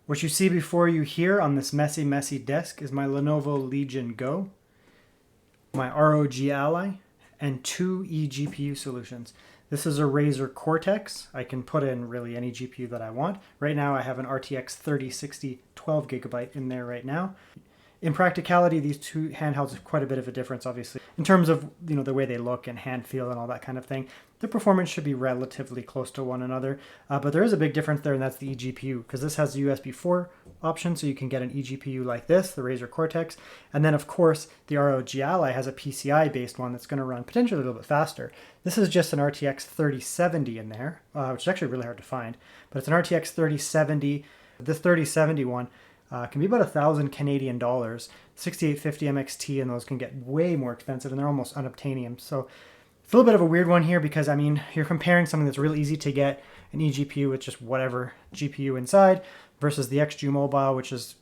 What you see before you here on this messy desk is my Lenovo Legion Go, my ROG Ally, and 2 eGPU solutions. This is a Razer Cortex. I can put in really any GPU that I want. Right now I have an RTX 3060 12GB in there right now. In practicality, these two handhelds have quite a bit of a difference, obviously. In terms of the way they look and hand feel and all that kind of thing, the performance should be relatively close to one another. But there is a big difference there, and that's the eGPU, because this has the USB 4 option, so you can get an eGPU like this, the Razer Cortex. And then, of course, the ROG Ally has a PCI-based one that's going to run potentially a little bit faster. This is just an RTX 3070 in there, which is actually really hard to find. But it's an RTX 3070. This 3070 one can be about $1,000 Canadian. 6850 MXT, and those can get way more expensive, and they're almost unobtainium. So it's a little bit of a weird one here, because I mean, you're comparing something that's real easy to get, an eGPU with just whatever GPU inside, versus the XG Mobile, which is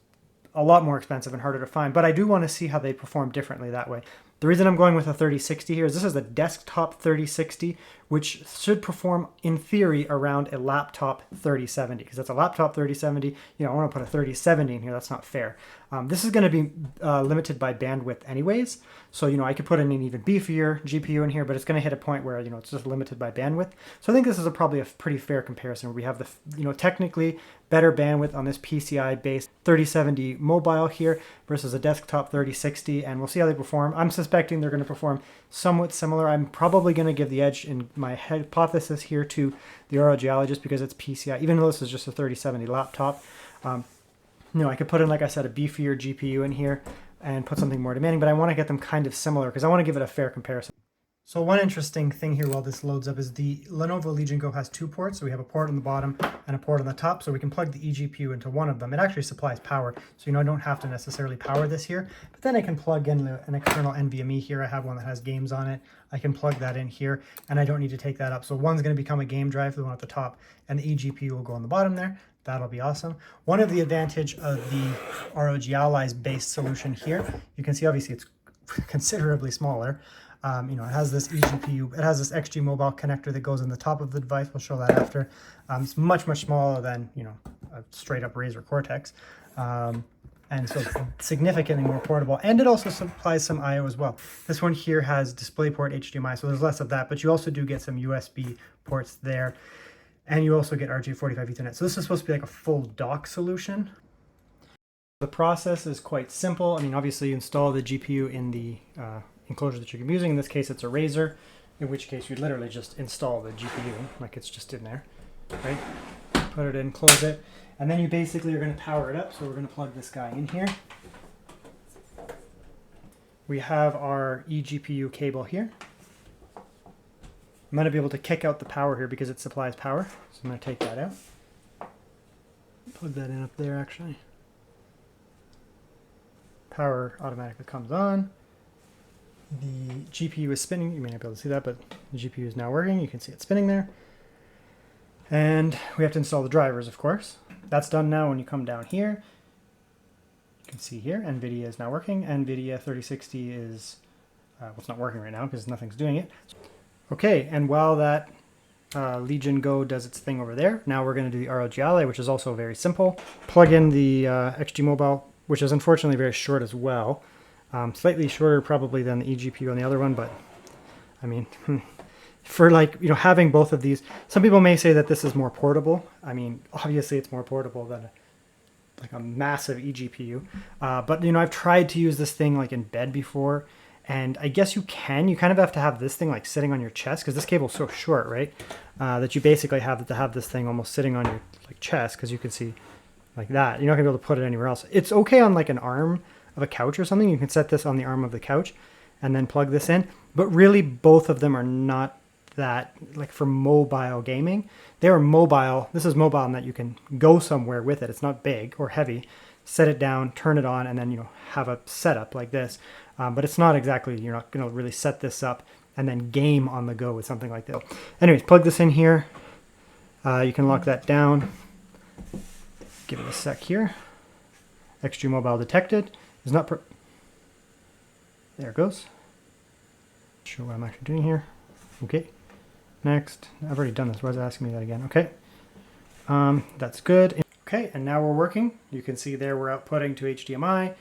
a lot more expensive and harder to find. But I do want to see how they perform differently that way. The reason I'm going with a 3060 here is this is a desktop 3060, which should perform, in theory, around a laptop 3070, because that's a laptop 3070. I want to put a 3070 in here. That's not fair. This is going to be limited by bandwidth anyways. So, I could put in an even beefier GPU in here, but it's going to hit a point where, it's just limited by bandwidth. So I think this is probably a pretty fair comparison, where we have the, technically better bandwidth on this PCI-based 3070 mobile here versus a desktop 3060, and we'll see how they perform. I'm suspecting they're going to perform somewhat similar. I'm probably going to give the edge in my hypothesis here to the ROG Ally, just because it's PCI, even though this is just a 3070 laptop. I could put in, like I said, a beefier GPU in here and put something more demanding, but I want to get them kind of similar because I want to give it a fair comparison. So one interesting thing here while this loads up is the Lenovo Legion Go has 2 ports. So we have a port on the bottom and a port on the top, so we can plug the eGPU into one of them. It actually supplies power, so I don't have to necessarily power this here. But then I can plug in an external NVMe here. I have one that has games on it. I can plug that in here, and I don't need to take that up. So one's going to become a game drive, the one at the top, and the eGPU will go on the bottom there. That'll be awesome. One of the advantage of the ROG Ally's based solution here, you can see obviously it's considerably smaller. It has this eGPU, it has this XG Mobile connector that goes in the top of the device. We'll show that after. It's much smaller than, a straight up Razer Cortex. And so significantly more portable. And it also supplies some I/O as well. This one here has DisplayPort HDMI, so there's less of that, but you also do get some USB ports there. And you also get RJ45 Ethernet. So this is supposed to be like a full dock solution. The process is quite simple. Obviously you install the GPU in the enclosure that you're using. In this case, it's a Razer, in which case you literally just install the GPU like it's just in there, right? Put it in, close it, and then you basically are going to power it up. So we're going to plug this guy in here. We have our eGPU cable here. I'm going to be able to kick out the power here because it supplies power. So I'm going to take that out. Plug that in up there, actually. Power automatically comes on. The GPU is spinning. You may not be able to see that, but the GPU is now working. You can see it spinning there. And we have to install the drivers, of course. That's done now. When you come down here, you can see here, NVIDIA is now working. NVIDIA 3060 is, it's not working right now because nothing's doing it. Okay, and while that Legion Go does its thing over there, now we're going to do the ROG Ally, which is also very simple. Plug in the XG Mobile, which is unfortunately very short as well. Slightly shorter probably than the eGPU on the other one, but for having both of these, some people may say that this is more portable. Obviously it's more portable than a massive eGPU. But I've tried to use this thing in bed before, and I guess you kind of have to have this thing sitting on your chest, because this cable's so short, right? That you basically have to have this thing almost sitting on your chest, because you can see like that. You're not gonna be able to put it anywhere else. It's okay on an arm of a couch or something. You can set this on the arm of the couch and then plug this in. But really, both of them are not that for mobile gaming. They are mobile. This is mobile in that you can go somewhere with it. It's not big or heavy. Set it down, turn it on, and then have a setup like this. But it's not exactly, you're not going to really set this up and then game on the go with something like this. Anyways, plug this in here. You can lock that down. Give it a sec here. XG Mobile detected. Is not there it goes. Not sure what I'm actually doing here. Okay. Next. I've already done this. Why is it asking me that again? Okay. That's good. Okay, and now we're working. You can see there we're outputting to HDMI.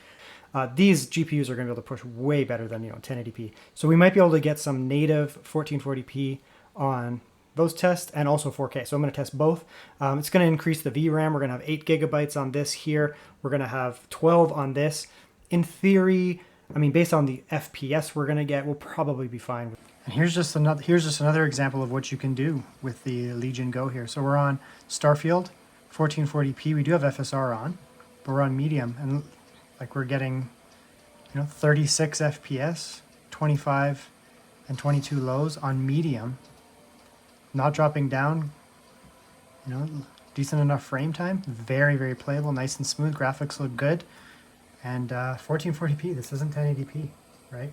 These GPUs are going to be able to push way better than 1080p. So we might be able to get some native 1440p on those tests and also 4K. So I'm going to test both. It's going to increase the VRAM. We're going to have 8 gigabytes on this here. We're going to have 12 on this. In theory, I mean, based on the FPS we're going to get, we'll probably be fine. And here's just another example of what you can do with the Legion Go here. So we're on Starfield, 1440p. We do have FSR on, but we're on medium, and like we're getting 36 FPS, 25 and 22 lows on medium, not dropping down, decent enough frame time, very, very playable, nice and smooth, graphics look good, and 1440p, this isn't 1080p, right?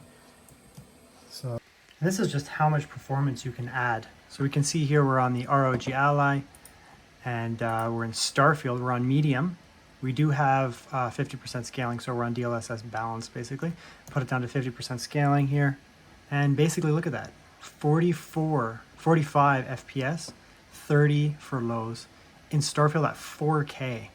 So this is just how much performance you can add. So we can see here we're on the ROG Ally, and we're in Starfield, we're on medium. We do have 50% scaling, so we're on DLSS balance, basically. Put it down to 50% scaling here. And basically, look at that. 45 FPS, 30 for lows. In Starfield at 4K.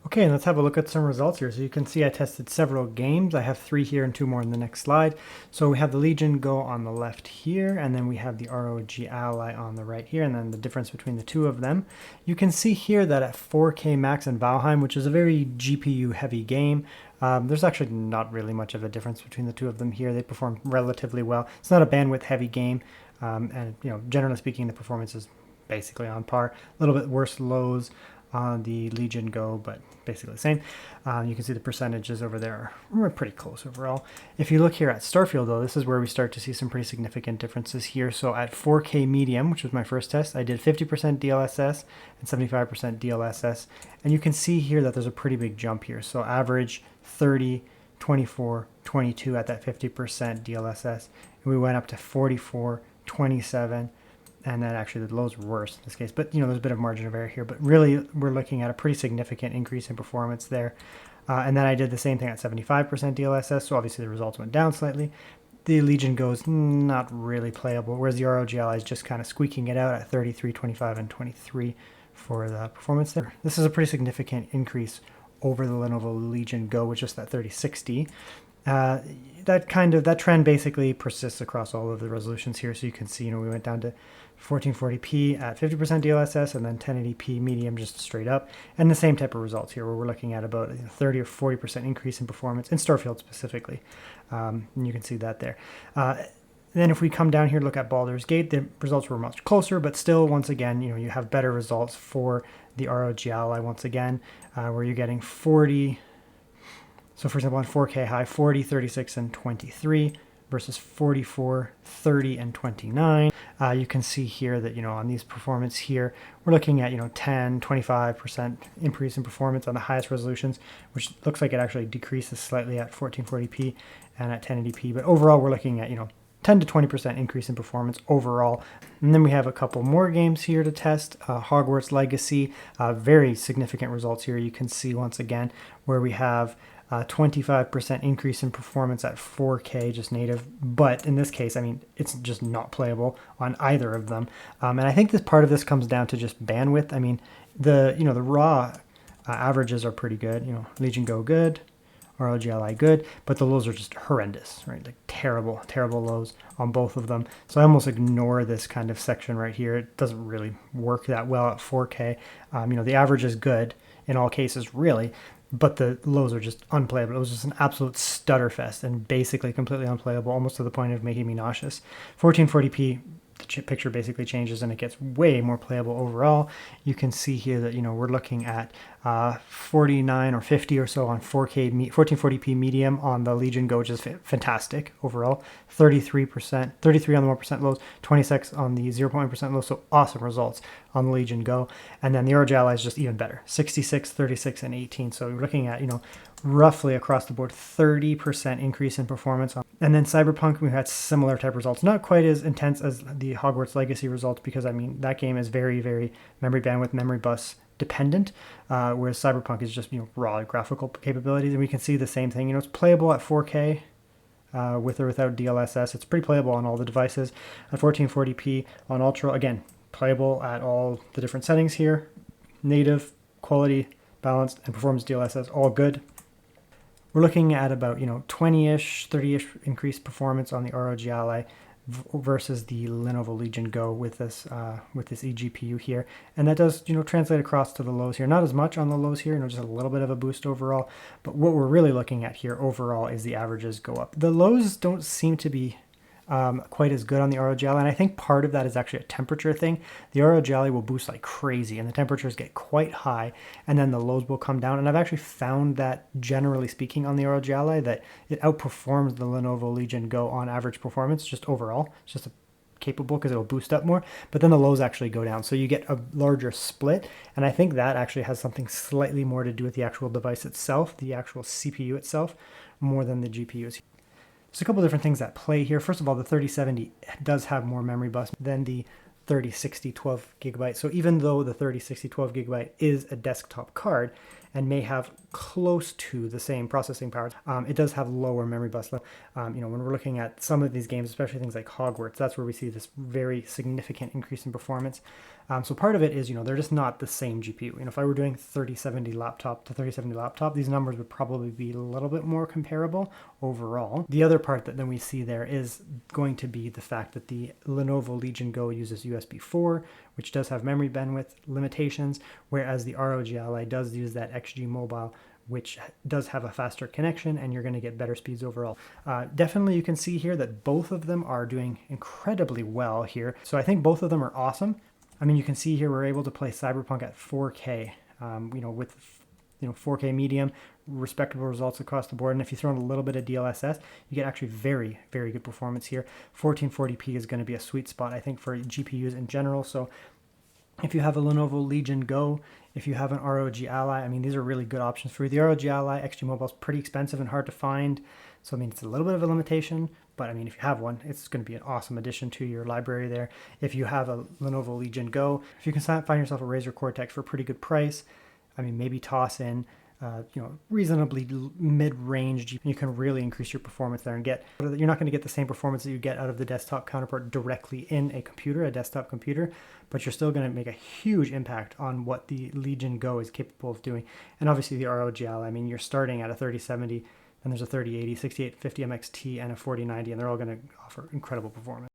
Okay, and let's have a look at some results here. So you can see I tested several games. I have 3 here and 2 more in the next slide. So we have the Legion Go on the left here, and then we have the ROG Ally on the right here, and then the difference between the two of them. You can see here that at 4K max in Valheim, which is a very GPU heavy game, there's actually not really much of a difference between the two of them here. They perform relatively well. It's not a bandwidth heavy game, and generally speaking, the performance is basically on par. A little bit worse lows on the Legion Go, but basically the same. You can see the percentages over there are pretty close overall. If you look here at Starfield, though, this is where we start to see some pretty significant differences here. So at 4K medium, which was my first test, I did 50% DLSS and 75% DLSS, and you can see here that there's a pretty big jump here. So average 30, 24, 22 at that 50% DLSS, and we went up to 44, 27, and then actually the lows were worse in this case, but there's a bit of margin of error here, but really we're looking at a pretty significant increase in performance there. And then I did the same thing at 75% DLSS, so obviously the results went down slightly. The Legion Go's not really playable, whereas the ROG Ally is just kind of squeaking it out at 33, 25, and 23 for the performance there. This is a pretty significant increase over the Lenovo Legion Go, which is that 3060. That trend basically persists across all of the resolutions here. So you can see, we went down to 1440p at 50% DLSS, and then 1080p medium just straight up, and the same type of results here, where we're looking at about a 30 or 40% increase in performance in Starfield specifically. And you can see that there. Then if we come down here, look at Baldur's Gate, the results were much closer, but still, once again, you have better results for the ROG Ally once again, where you're getting 40. So for example, on 4K high, 40, 36, and 23 versus 44, 30, and 29. You can see here that, on these performance here, we're looking at, 10, 25% increase in performance on the highest resolutions, which looks like it actually decreases slightly at 1440p and at 1080p. But overall, we're looking at, 10 to 20% increase in performance overall. And then we have a couple more games here to test. Hogwarts Legacy, very significant results here. You can see once again where we have 25% increase in performance at 4K, just native. But in this case, it's just not playable on either of them. And I think this part of this comes down to just bandwidth. The raw averages are pretty good. Legion Go good, ROG Ally good, but the lows are just horrendous, right? Like terrible, terrible lows on both of them. So I almost ignore this kind of section right here. It doesn't really work that well at 4K. The average is good in all cases, really, but the lows are just unplayable. It was just an absolute stutter fest and basically completely unplayable, almost to the point of making me nauseous. 1440p, the picture basically changes and it gets way more playable overall. You can see here that, we're looking at 49 or 50 or so on 1440p medium on the Legion Go, which is fantastic overall. 33 on the 1% lows, 26 on the 0.1% lows, so awesome results on the Legion Go. And then the ROG Ally is just even better, 66, 36, and 18. So we're looking at, roughly across the board 30% increase in performance. And then Cyberpunk, we had similar type results, not quite as intense as the Hogwarts Legacy results, because that game is very, very memory bandwidth, memory bus dependent, whereas Cyberpunk is just raw graphical capabilities. And we can see the same thing. It's playable at 4K with or without DLSS. It's pretty playable on all the devices. At 1440p on Ultra, again, playable at all the different settings here. native, quality, balanced, and performance DLSS, all good. We're looking at about 20-ish, 30-ish increased performance on the ROG Ally versus the Lenovo Legion Go with this eGPU here, and that does translate across to the lows here. Not as much on the lows here, just a little bit of a boost overall. But what we're really looking at here overall is the averages go up. The lows don't seem to be quite as good on the ROG Ally, and I think part of that is actually a temperature thing. The ROG Ally will boost like crazy, and the temperatures get quite high, and then the lows will come down. And I've actually found that, generally speaking, on the ROG Ally, that it outperforms the Lenovo Legion Go on average performance, just overall. It's just capable because it'll boost up more, but then the lows actually go down, so you get a larger split. And I think that actually has something slightly more to do with the actual device itself, the actual CPU itself, more than the GPUs. There's a couple different things at play here. First of all, the 3070 does have more memory bus than the 3060 12 gigabyte. So even though the 3060 12 gigabyte is a desktop card and may have close to the same processing power, it does have lower memory bus. When we're looking at some of these games, especially things like Hogwarts, that's where we see this very significant increase in performance. So part of it is, they're just not the same GPU. If I were doing 3070 laptop to 3070 laptop, these numbers would probably be a little bit more comparable overall. The other part that then we see there is going to be the fact that the Lenovo Legion Go uses USB 4, which does have memory bandwidth limitations, whereas the ROG Ally does use that XG Mobile, which does have a faster connection, and you're going to get better speeds overall. Definitely you can see here that both of them are doing incredibly well here. So I think both of them are awesome. I mean, you can see here we're able to play Cyberpunk at 4K, with 4K medium, respectable results across the board. And if you throw in a little bit of DLSS, you get actually very, very good performance here. 1440p is going to be a sweet spot, I think, for GPUs in general. So if you have a Lenovo Legion Go, if you have an ROG Ally, I mean, these are really good options for you. The ROG Ally XG Mobile is pretty expensive and hard to find. So, I mean, it's a little bit of a limitation, but I mean, if you have one, it's going to be an awesome addition to your library there. If you have a Lenovo Legion Go, if you can find yourself a Razer Cortex for a pretty good price, I mean, maybe toss in reasonably mid-range, you can really increase your performance there and you're not going to get the same performance that you get out of the desktop counterpart directly in a desktop computer, but you're still going to make a huge impact on what the Legion Go is capable of doing. And obviously the ROG Ally, I mean, you're starting at a 3070, and there's a 3080, 6850 MXT, and a 4090, and they're all going to offer incredible performance.